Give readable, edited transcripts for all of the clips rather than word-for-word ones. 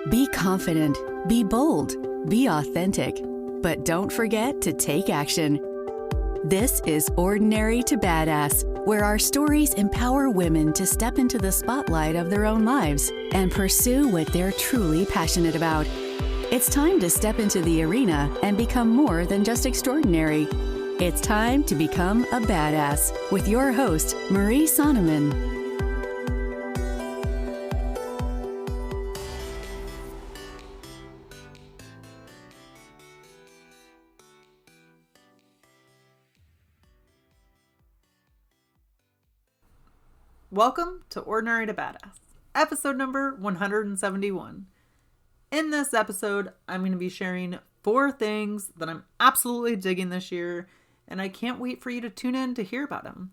Be confident, be bold, be authentic, but don't forget to take action. This is Ordinary to Badass, where our stories empower women to step into the spotlight of their own lives and pursue what they're truly passionate about. It's time to step into the arena and become more than just extraordinary. It's time to become a badass with your host, Marie Sonneman. Welcome to Ordinary to Badass, episode number 171. In this episode, I'm going to be sharing 4 things that I'm absolutely digging this year, and I can't wait for you to tune in to hear about them.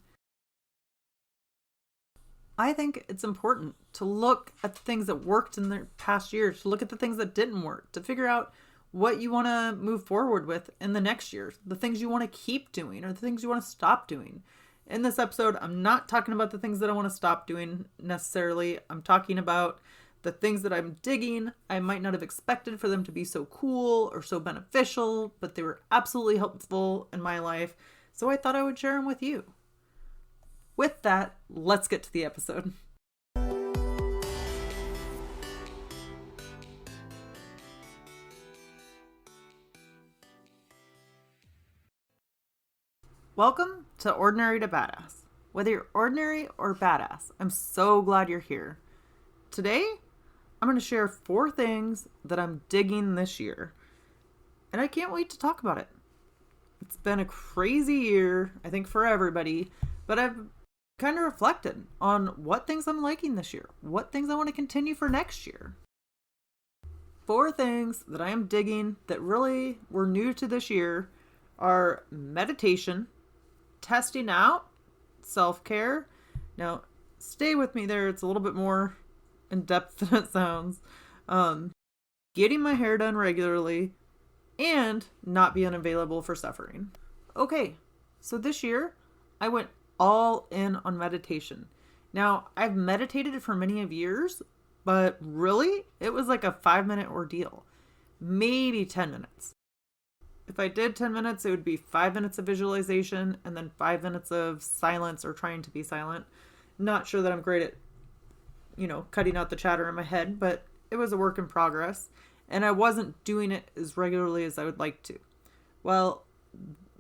I think it's important to look at the things that worked in the past year, to look at the things that didn't work, to figure out what you want to move forward with in the next year, the things you want to keep doing or the things you want to stop doing. In this episode, I'm not talking about the things that I want to stop doing necessarily. I'm talking about the things that I'm digging. I might not have expected for them to be so cool or so beneficial, but they were absolutely helpful in my life. So I thought I would share them with you. With that, let's get to the episode. Welcome to Ordinary to Badass. Whether you're ordinary or badass, I'm so glad you're here. Today, I'm going to share 4 things that I'm digging this year. And I can't wait to talk about it. It's been a crazy year, I think, for everybody. But I've kind of reflected on what things I'm liking this year. What things I want to continue for next year. 4 things that I am digging that really were new to this year are meditation, testing out, self-care. Now, stay with me there. It's a little bit more in depth than it sounds. Getting my hair done regularly and not being available for suffering. Okay, so this year I went all in on meditation. Now, I've meditated for many of years, but really it was like a 5-minute ordeal, maybe 10 minutes. If I did 10 minutes, it would be 5 minutes of visualization and then 5 minutes of silence or trying to be silent. Not sure that I'm great at, cutting out the chatter in my head, but it was a work in progress. And I wasn't doing it as regularly as I would like to. Well,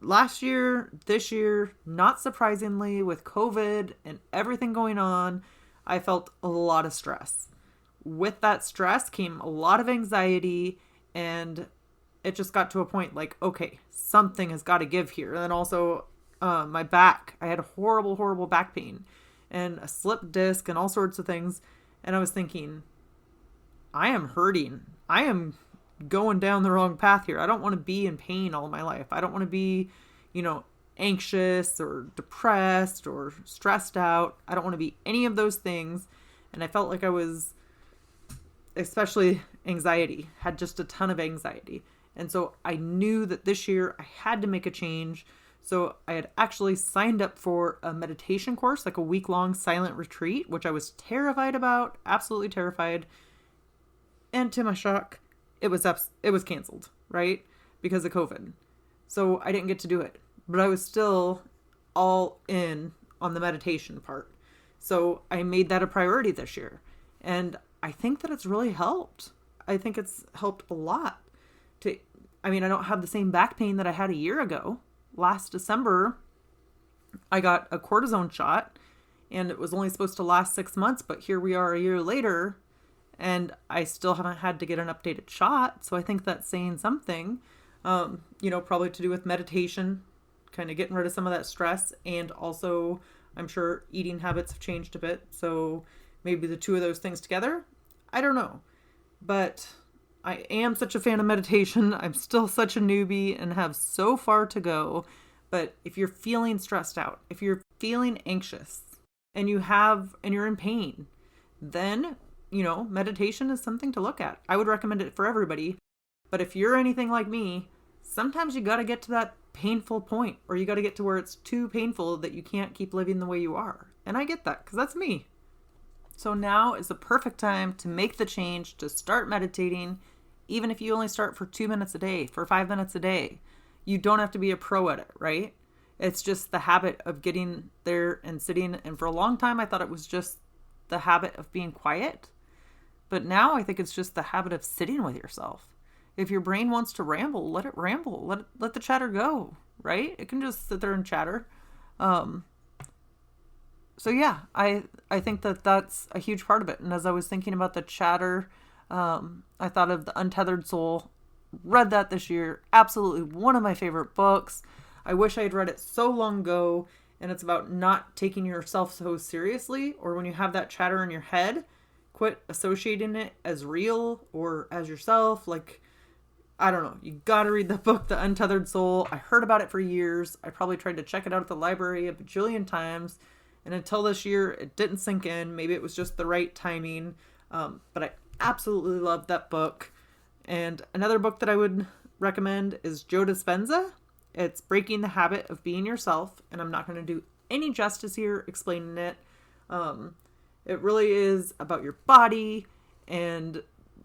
last year, this year, not surprisingly, with COVID and everything going on, I felt a lot of stress. With that stress came a lot of anxiety, and it just got to a point like, okay, something has got to give here. And then also my back, I had horrible back pain and a slipped disc and all sorts of things. And I was thinking, I am hurting. I am going down the wrong path here. I don't want to be in pain all my life. I don't want to be, anxious or depressed or stressed out. I don't want to be any of those things. And I felt like I was, especially anxiety, had just a ton of anxiety. And so I knew that this year I had to make a change. So I had actually signed up for a meditation course, like a week-long silent retreat, which I was terrified about, absolutely terrified. And to my shock, it was canceled, right? Because of COVID. So I didn't get to do it. But I was still all in on the meditation part. So I made that a priority this year. And I think that it's really helped. I think it's helped a lot. I don't have the same back pain that I had a year ago. Last December, I got a cortisone shot and it was only supposed to last 6 months, but here we are a year later and I still haven't had to get an updated shot. So I think that's saying something, probably to do with meditation, kind of getting rid of some of that stress. And also, I'm sure eating habits have changed a bit. So maybe the two of those things together, I don't know. But I am such a fan of meditation. I'm still such a newbie and have so far to go. But if you're feeling stressed out, if you're feeling anxious and you're in pain, then, meditation is something to look at. I would recommend it for everybody. But if you're anything like me, sometimes you got to get to that painful point, or you got to get to where it's too painful that you can't keep living the way you are. And I get that because that's me. So now is the perfect time to make the change, to start meditating, even if you only start for 2 minutes a day, for 5 minutes a day. You don't have to be a pro at it, right? It's just the habit of getting there and sitting. And for a long time, I thought it was just the habit of being quiet. But now I think it's just the habit of sitting with yourself. If your brain wants to ramble, let it ramble. Let the chatter go, right? It can just sit there and chatter. So yeah, I think that that's a huge part of it. And as I was thinking about the chatter, I thought of The Untethered Soul. Read that this year. Absolutely one of my favorite books. I wish I had read it so long ago. And it's about not taking yourself so seriously, or when you have that chatter in your head, quit associating it as real or as yourself. Like, I don't know. You got to read the book, The Untethered Soul. I heard about it for years. I probably tried to check it out at the library a bajillion times. And until this year, it didn't sink in. Maybe it was just the right timing. But I absolutely love that book. And another book that I would recommend is Joe Dispenza. It's Breaking the Habit of Being Yourself. And I'm not going to do any justice here explaining it. It really is about your body and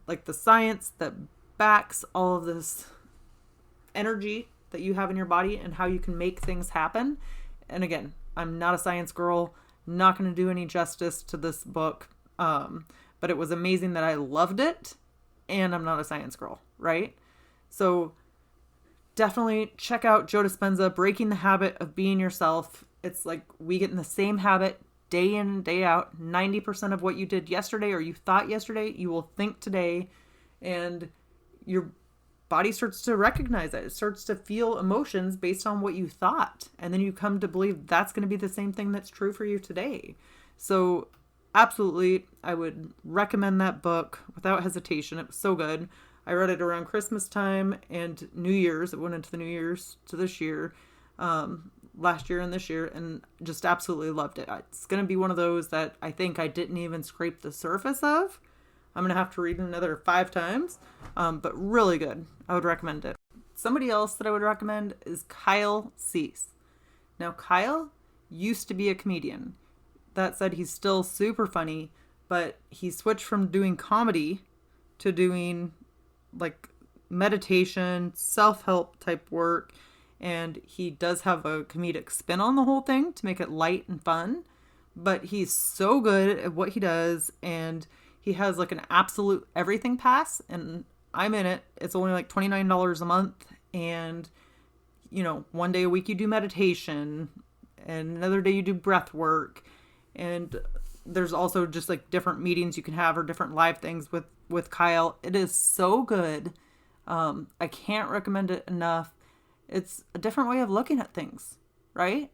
like the science that backs all of this energy that you have in your body and how you can make things happen. And again, I'm not a science girl, not going to do any justice to this book. But it was amazing that I loved it, and I'm not a science girl, right? So definitely check out Joe Dispenza, Breaking the Habit of Being Yourself. It's like we get in the same habit day in and day out. 90% of what you did yesterday or you thought yesterday, you will think today, and your body starts to recognize it. It starts to feel emotions based on what you thought. And then you come to believe that's going to be the same thing that's true for you today. So absolutely, I would recommend that book without hesitation. It was so good. I read it around Christmas time and New Year's. It went into the New Year's to this year, last year and this year, and just absolutely loved it. It's going to be one of those that I think I didn't even scrape the surface of. I'm going to have to read it another 5 times, but really good. I would recommend it. Somebody else that I would recommend is Kyle Cease. Now, Kyle used to be a comedian. That said, he's still super funny, but he switched from doing comedy to doing like meditation, self-help type work, and he does have a comedic spin on the whole thing to make it light and fun, but he's so good at what he does, and he has like an absolute everything pass, and I'm in it. It's only like $29 a month, and you know, one day a week you do meditation, and another day you do breath work, and there's also just like different meetings you can have or different live things with Kyle. It is so good. I can't recommend it enough. It's a different way of looking at things, right?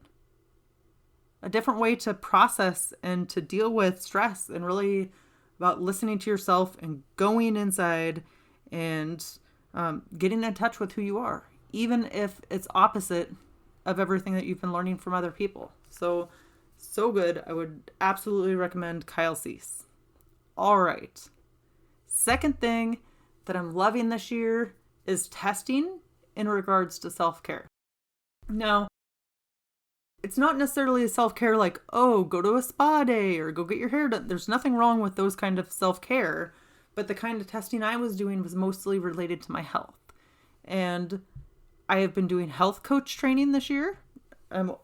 A different way to process and to deal with stress, and really about listening to yourself and going inside and getting in touch with who you are, even if it's opposite of everything that you've been learning from other people. So good. I would absolutely recommend Kyle Cease. All right. Second thing that I'm loving this year is testing in regards to self-care. Now, it's not necessarily self-care like, oh, go to a spa day or go get your hair done. There's nothing wrong with those kind of self-care, but the kind of testing I was doing was mostly related to my health. And I have been doing health coach training this year. I'm a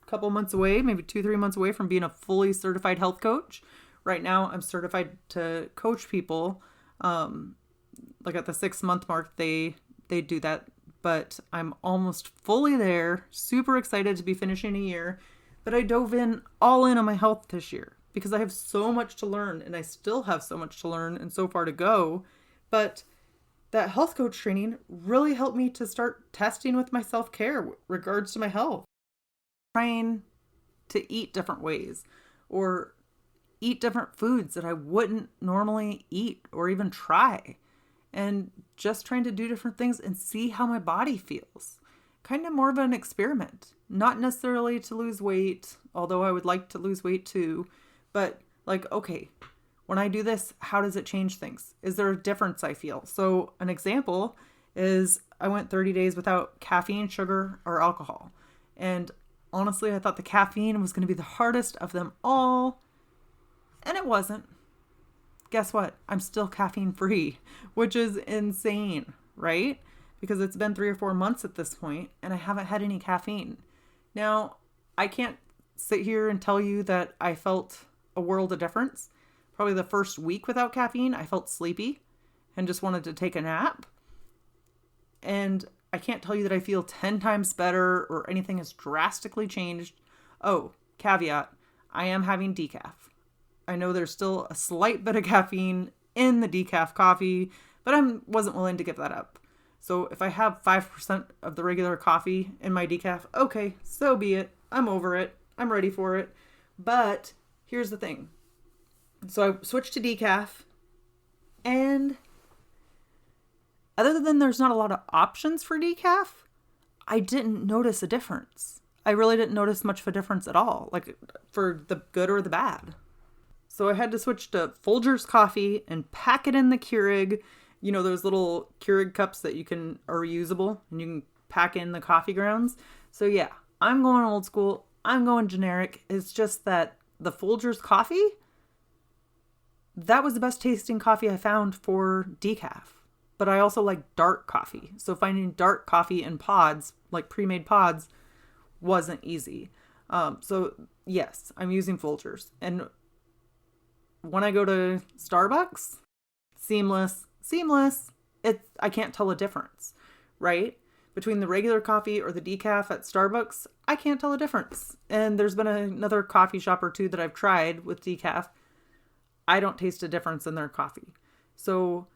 couple months away, maybe 2-3 months away from being a fully certified health coach. Right now, I'm certified to coach people. Like at the 6-month mark, they do that. But I'm almost fully there, super excited to be finishing a year. But I dove in all in on my health this year because I have so much to learn, and I still have so much to learn and so far to go. But that health coach training really helped me to start testing with my self-care regards to my health. Trying to eat different ways or eat different foods that I wouldn't normally eat or even try. And just trying to do different things and see how my body feels. Kind of more of an experiment. Not necessarily to lose weight, although I would like to lose weight too. But like, okay, when I do this, how does it change things? Is there a difference I feel? So an example is I went 30 days without caffeine, sugar, or alcohol. And honestly, I thought the caffeine was going to be the hardest of them all. And it wasn't. Guess what? I'm still caffeine free, which is insane, right? Because it's been 3 or 4 months at this point and I haven't had any caffeine. Now, I can't sit here and tell you that I felt a world of difference. Probably the first week without caffeine, I felt sleepy and just wanted to take a nap. And I can't tell you that I feel 10 times better or anything has drastically changed. Oh, caveat, I am having decaf. I know there's still a slight bit of caffeine in the decaf coffee, but I wasn't willing to give that up. So if I have 5% of the regular coffee in my decaf, okay, so be it. I'm over it. I'm ready for it. But here's the thing. So I switched to decaf, and other than there's not a lot of options for decaf, I didn't notice a difference. I really didn't notice much of a difference at all, like for the good or the bad. So I had to switch to Folgers coffee and pack it in the Keurig. You know, those little Keurig cups that are reusable and you can pack in the coffee grounds. So yeah, I'm going old school. I'm going generic. It's just that the Folgers coffee, that was the best tasting coffee I found for decaf. But I also like dark coffee. So finding dark coffee in pods, like pre-made pods, wasn't easy. So yes, I'm using Folgers. And when I go to Starbucks, seamless. I can't tell a difference, right? Between the regular coffee or the decaf at Starbucks, I can't tell a difference. And there's been another coffee shop or two that I've tried with decaf. I don't taste a difference in their coffee. So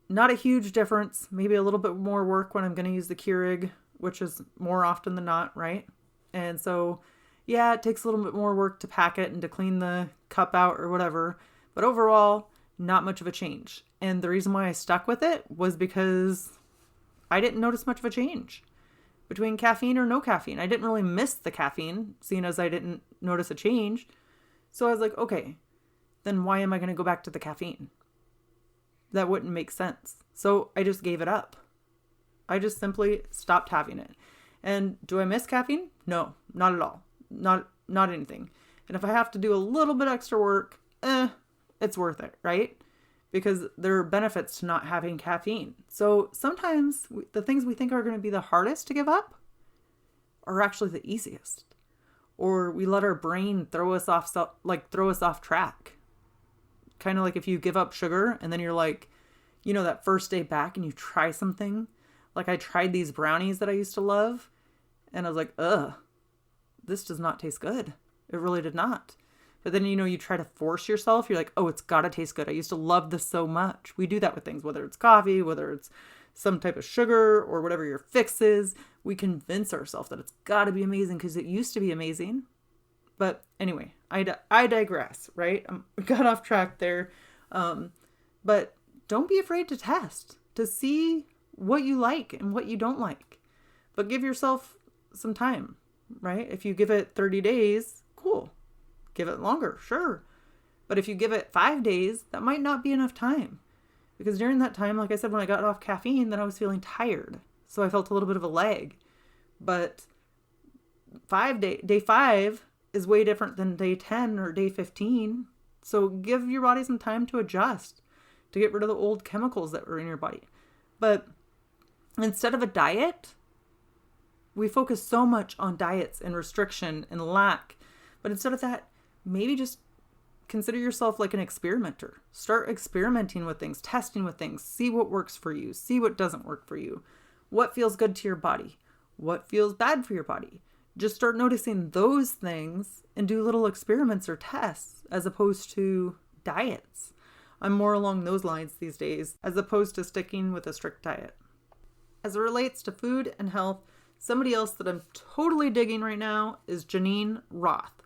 not a huge difference, maybe a little bit more work when I'm going to use the Keurig, which is more often than not, right? And so, yeah, it takes a little bit more work to pack it and to clean the cup out or whatever. But overall, not much of a change. And the reason why I stuck with it was because I didn't notice much of a change between caffeine or no caffeine. I didn't really miss the caffeine, seeing as I didn't notice a change. So I was like, okay, then why am I going to go back to the caffeine? That wouldn't make sense. So I just gave it up. I just simply stopped having it. And do I miss caffeine? No, not at all. Not anything. And if I have to do a little bit extra work, it's worth it, right? Because there are benefits to not having caffeine. So sometimes the things we think are going to be the hardest to give up are actually the easiest. Or we let our brain throw us off track. Kind of like if you give up sugar and then you're like, you know, that first day back and you try something. Like I tried these brownies that I used to love and I was like, this does not taste good. It really did not. But then, you know, you try to force yourself. You're like, oh, it's got to taste good. I used to love this so much. We do that with things, whether it's coffee, whether it's some type of sugar or whatever your fix is. We convince ourselves that it's got to be amazing because it used to be amazing. But anyway, I digress, right? I got off track there. But don't be afraid to test, to see what you like and what you don't like. But give yourself some time, right? If you give it 30 days, cool. Give it longer, sure. But if you give it 5 days, that might not be enough time. Because during that time, like I said, when I got off caffeine, then I was feeling tired. So I felt a little bit of a lag. But day 5 is way different than day 10 or day 15. So give your body some time to adjust, to get rid of the old chemicals that were in your body. But instead of a diet, we focus so much on diets and restriction and lack. But instead of that, maybe just consider yourself like an experimenter. Start experimenting with things, testing with things, see what works for you, see what doesn't work for you, what feels good to your body, what feels bad for your body. Just start noticing those things and do little experiments or tests as opposed to diets. I'm more along those lines these days as opposed to sticking with a strict diet. As it relates to food and health, somebody else that I'm totally digging right now is Geneen Roth.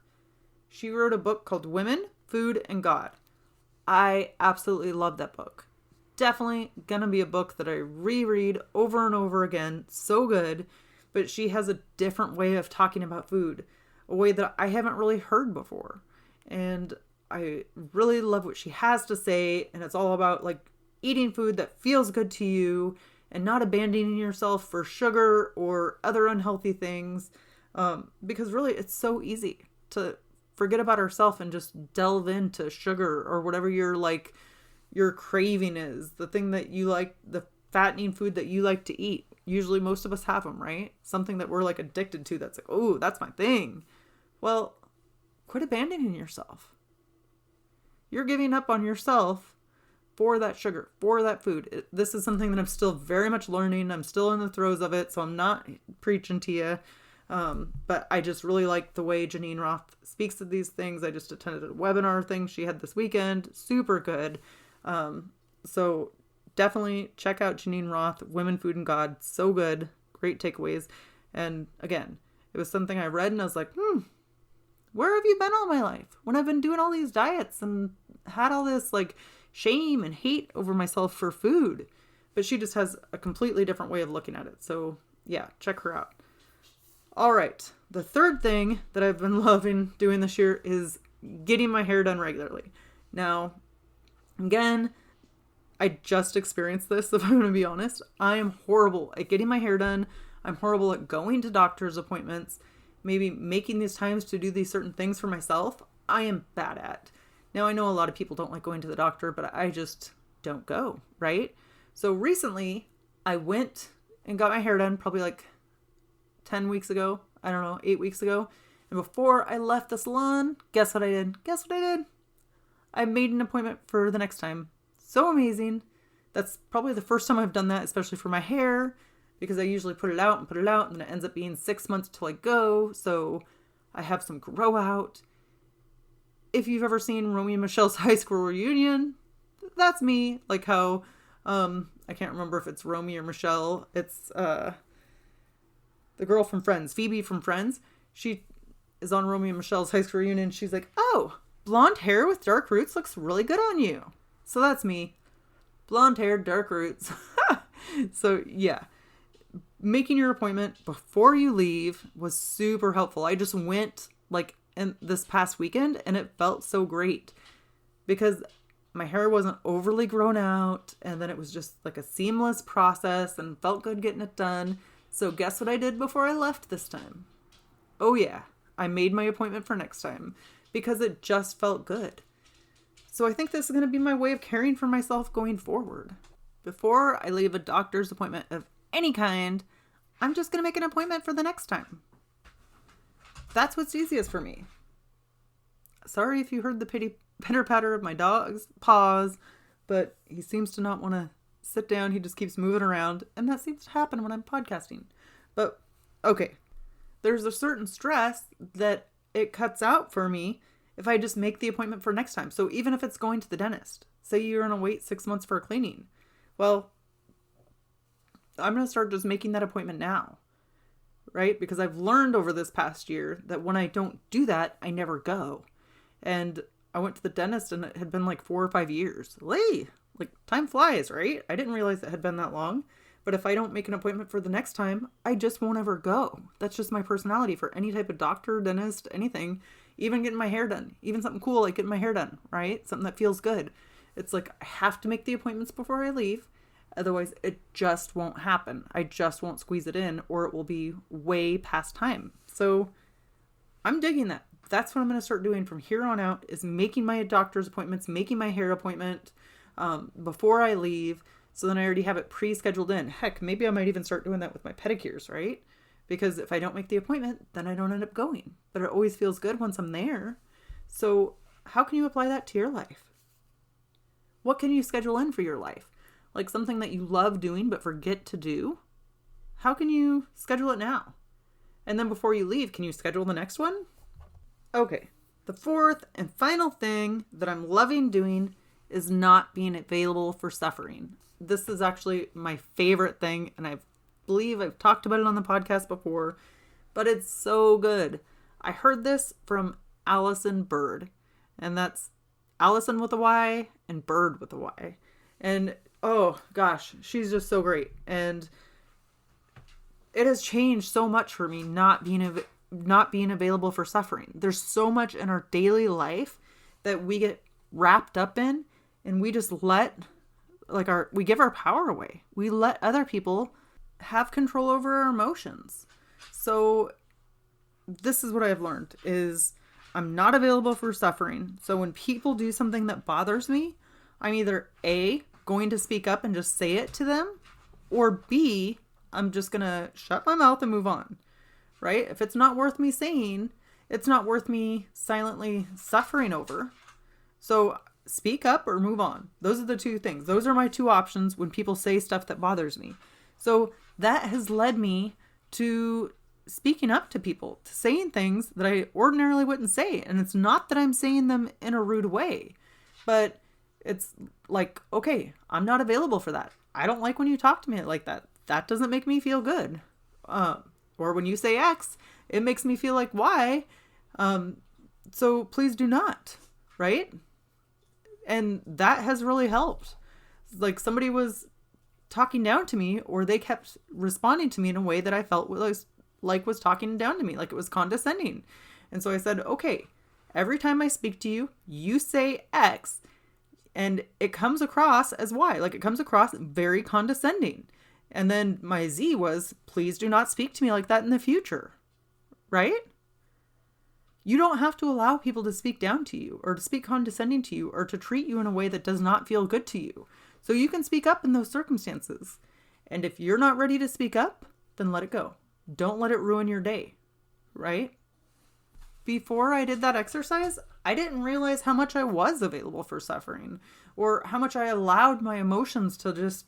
She wrote a book called Women, Food, and God. I absolutely love that book. Definitely gonna be a book that I reread over and over again. So good. But she has a different way of talking about food, a way that I haven't really heard before. And I really love what she has to say. And it's all about like eating food that feels good to you and not abandoning yourself for sugar or other unhealthy things. Because really it's so easy to forget about ourselves and just delve into sugar or whatever your craving is, the thing that you like, the fattening food that you like to eat. Usually most of us have them, right? Something that we're like addicted to that's like, oh, that's my thing. Well, quit abandoning yourself. You're giving up on yourself for that sugar, for that food. This is something that I'm still very much learning. I'm still in the throes of it, so I'm not preaching to you. But I just really like the way Janine Roth speaks to these things. I just attended a webinar thing she had this weekend. Super good. So definitely check out Janine Roth, Women, Food, and God. So good. Great takeaways. And again, it was something I read and I was like, where have you been all my life? When I've been doing all these diets and had all this like shame and hate over myself for food. But she just has a completely different way of looking at it. So yeah, check her out. All right. The third thing that I've been loving doing this year is getting my hair done regularly. Now, again, I just experienced this, if I'm going to be honest. I am horrible at getting my hair done. I'm horrible at going to doctor's appointments, maybe making these times to do these certain things for myself. I am bad at. Now, I know a lot of people don't like going to the doctor, but I just don't go, right? So recently, I went and got my hair done probably like 10 weeks ago. I don't know, 8 weeks ago. And before I left the salon, guess what I did? I made an appointment for the next time. So amazing. That's probably the first time I've done that, especially for my hair, because I usually put it out, and then it ends up being 6 months till I go. So I have some grow out. If you've ever seen Romeo and Michelle's high school reunion, that's me. Like how, I can't remember if it's Romeo or Michelle. It's, the girl from Friends, Phoebe from Friends. She is on Romeo and Michelle's high school reunion. She's like, oh, blonde hair with dark roots looks really good on you. So that's me. Blonde hair, dark roots. So yeah, making your appointment before you leave was super helpful. I just went like in this past weekend and it felt so great because my hair wasn't overly grown out, and then it was just like a seamless process and felt good getting it done. So guess what I did before I left this time? Oh yeah, I made my appointment for next time because it just felt good. So I think this is going to be my way of caring for myself going forward. Before I leave a doctor's appointment of any kind, I'm just going to make an appointment for the next time. That's what's easiest for me. Sorry if you heard the pitter patter of my dog's paws, but he seems to not want to sit down. He just keeps moving around, and that seems to happen when I'm podcasting. But okay, there's a certain stress that it cuts out for me if I just make the appointment for next time. So even if it's going to the dentist, say you're going to wait 6 months for a cleaning. Well, I'm going to start just making that appointment now, right? Because I've learned over this past year that when I don't do that, I never go. And I went to the dentist and it had been like 4 or 5 years. Like time flies, right? I didn't realize it had been that long. But if I don't make an appointment for the next time, I just won't ever go. That's just my personality for any type of doctor, dentist, anything. Even getting my hair done. Even something cool like getting my hair done, right? Something that feels good. It's like I have to make the appointments before I leave. Otherwise, it just won't happen. I just won't squeeze it in, or it will be way past time. So I'm digging that. That's what I'm going to start doing from here on out, is making my doctor's appointments, making my hair appointment before I leave. So then I already have it pre-scheduled in. Heck, maybe I might even start doing that with my pedicures, right? Because if I don't make the appointment, then I don't end up going. But it always feels good once I'm there. So how can you apply that to your life? What can you schedule in for your life? Like something that you love doing but forget to do? How can you schedule it now? And then before you leave, can you schedule the next one? Okay, the fourth and final thing that I'm loving doing is not being available for suffering. This is actually my favorite thing, and I believe I've talked about it on the podcast before, but it's so good. I heard this from Allison Bird, and that's Allison with a Y and Bird with a Y. And oh gosh, she's just so great. And it has changed so much for me not being available for suffering. There's so much in our daily life that we get wrapped up in, and we just we give our power away. We let other people have control over our emotions. So this is what I've learned is I'm not available for suffering. So when people do something that bothers me, I'm either A, going to speak up and just say it to them, or B, I'm just going to shut my mouth and move on, right? If it's not worth me saying, it's not worth me silently suffering over. So speak up or move on. Those are the two things. Those are my two options when people say stuff that bothers me. So that has led me to speaking up to people, to saying things that I ordinarily wouldn't say. And it's not that I'm saying them in a rude way, but it's like, okay, I'm not available for that. I don't like when you talk to me like that. That doesn't make me feel good. Or when you say X, it makes me feel like Y. So please do not, right? And that has really helped. Like somebody was talking down to me, or they kept responding to me in a way that I felt was talking down to me, like it was condescending. And so I said, okay, every time I speak to you, you say X and it comes across as Y, like it comes across very condescending. And then my Z was, please do not speak to me like that in the future, right? You don't have to allow people to speak down to you or to speak condescending to you or to treat you in a way that does not feel good to you. So you can speak up in those circumstances. And if you're not ready to speak up, then let it go. Don't let it ruin your day, right? Before I did that exercise, I didn't realize how much I was available for suffering or how much I allowed my emotions to just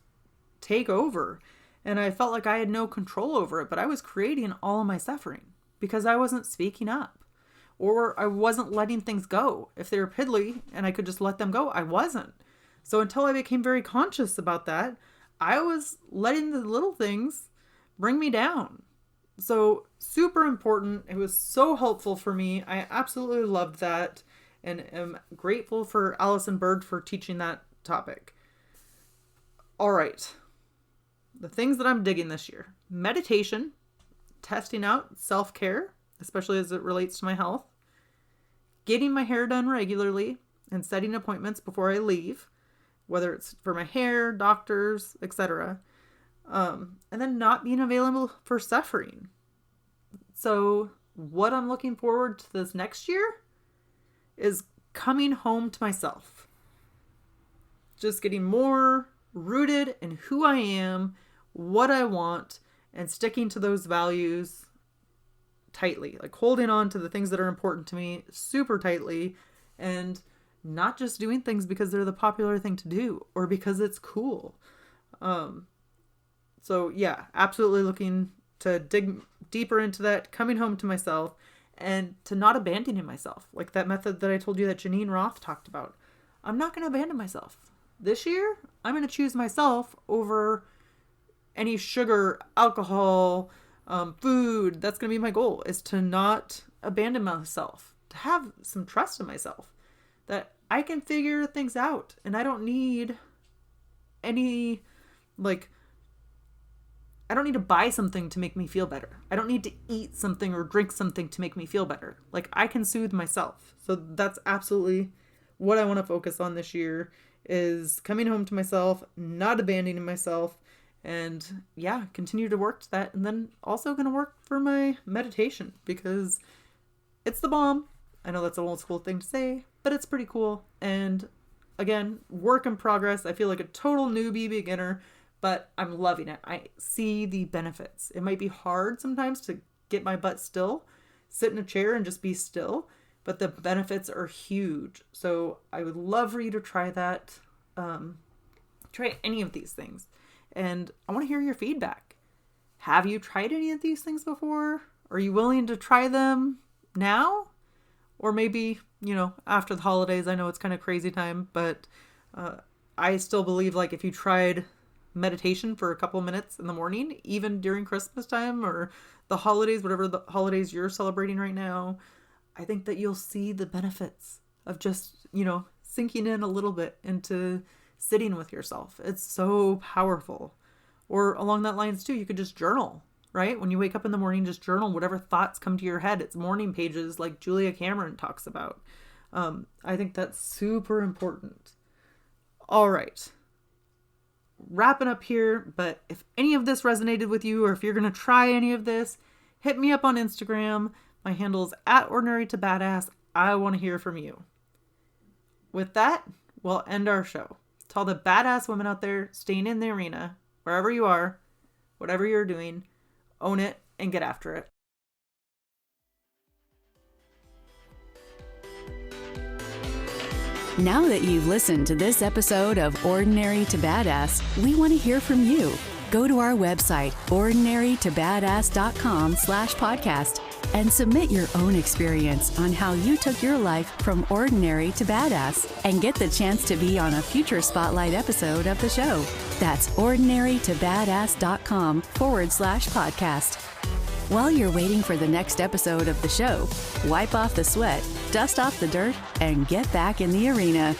take over. And I felt like I had no control over it, but I was creating all of my suffering because I wasn't speaking up or I wasn't letting things go. If they were piddly and I could just let them go, I wasn't. So until I became very conscious about that, I was letting the little things bring me down. So super important. It was so helpful for me. I absolutely loved that and am grateful for Allison Bird for teaching that topic. All right. The things that I'm digging this year. Meditation, testing out self-care, especially as it relates to my health, getting my hair done regularly and setting appointments before I leave, whether it's for my hair, doctors, etc. And then not being available for suffering. So what I'm looking forward to this next year is coming home to myself. Just getting more rooted in who I am, what I want, and sticking to those values tightly. Like holding on to the things that are important to me super tightly and not just doing things because they're the popular thing to do or because it's cool. So yeah, absolutely looking to dig deeper into that, coming home to myself and to not abandoning myself. Like that method that I told you that Janine Roth talked about. I'm not going to abandon myself. This year, I'm going to choose myself over any sugar, alcohol, food. That's going to be my goal, is to not abandon myself, to have some trust in myself that I can figure things out and I don't need any, I don't need to buy something to make me feel better. I don't need to eat something or drink something to make me feel better. Like I can soothe myself. So that's absolutely what I want to focus on this year, is coming home to myself, not abandoning myself, and yeah, continue to work to that. And then also going to work for my meditation because it's the bomb. I know that's an old school thing to say, but it's pretty cool. And again, work in progress. I feel like a total newbie beginner, but I'm loving it. I see the benefits. It might be hard sometimes to get my butt still, sit in a chair and just be still, but the benefits are huge. So I would love for you to try that. Try any of these things. And I want to hear your feedback. Have you tried any of these things before? Are you willing to try them now? Or maybe, after the holidays. I know it's kind of crazy time, but I still believe like if you tried meditation for a couple minutes in the morning, even during Christmas time or the holidays, whatever the holidays you're celebrating right now, I think that you'll see the benefits of just, sinking in a little bit into sitting with yourself. It's so powerful. Or along that lines too, you could just journal, right? When you wake up in the morning, just journal whatever thoughts come to your head. It's morning pages like Julia Cameron talks about. I think that's super important. All right. Wrapping up here, but if any of this resonated with you or if you're going to try any of this, hit me up on Instagram. My handle is @ordinary to badass. I want to hear from you. With that, we'll end our show. To all the badass women out there staying in the arena, wherever you are, whatever you're doing, own it and get after it. Now that you've listened to this episode of Ordinary to Badass, we want to hear from you. Go to our website, ordinarytobadass.com/podcast, and submit your own experience on how you took your life from ordinary to badass and get the chance to be on a future Spotlight episode of the show. That's ordinarytobadass.com/podcast. While you're waiting for the next episode of the show, wipe off the sweat, dust off the dirt, and get back in the arena.